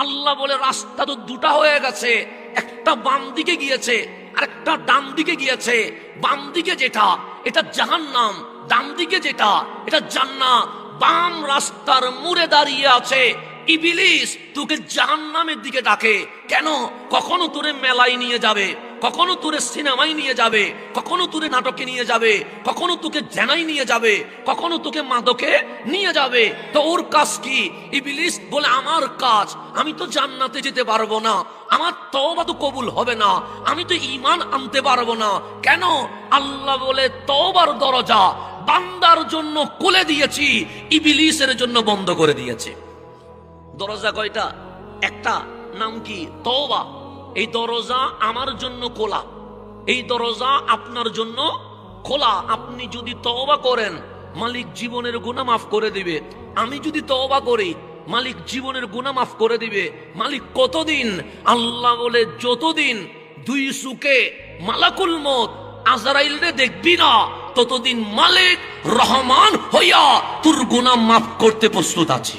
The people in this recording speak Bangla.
আল্লাহ বলে রাস্তা তো দুটা হয়ে গেছে, একটা বাম দিকে গিয়েছে আর একটা ডান দিকে গিয়েছে। বাম দিকে যেটা এটা জাহান্নাম, ডান দিকে যেটা এটা জান্নাত। বাম রাস্তার মোড়ে দাঁড়িয়ে আছে ইবলিস, তোকে জাহান্নামের দিকে ডাকে। কেন? কখনো তোরে মেলায় নিয়ে যাবে, কখনো তোরে সিনেমায় নিয়ে যাবে, কখনো তোরে নাটকে নিয়ে যাবে, কখনো তোকে জেনাই নিয়ে যাবে, কখনো তোকে মাদকে নিয়ে যাবে। তো ওর কাজ কি? ইবলিস বলে আমার কাজ, আমি তো জান্নাতে যেতে পারবো না, আমার তওবা তো কবুল হবে না, আমি তো ঈমান আনতে পারবো না। কেন? আল্লাহ বলে তওবার দরজা বান্দার জন্য খুলে দিয়েছি, ইবলিসের জন্য বন্ধ করে দিয়েছে। দরজা কয়টা? একটা, নাম কি? তওবা। এই দরজা আমার জন্য খোলা, এই দরজা আপনার জন্য খোলা। আপনি যদি তওবা করেন, মালিক জীবনের গুনাহ মাফ করে দিবে। আমি যদি তওবা করি, মালিক জীবনের গুনাহ মাফ করে দিবে। মালিক কতদিন? আল্লাহ বলে যতদিন দুই চোখে মালাকুল মউত আজরাইলরে দেখবি না, ততদিন মালিক রহমান হইয়া তোর গুনাহ মাফ করতে প্রস্তুত আছে।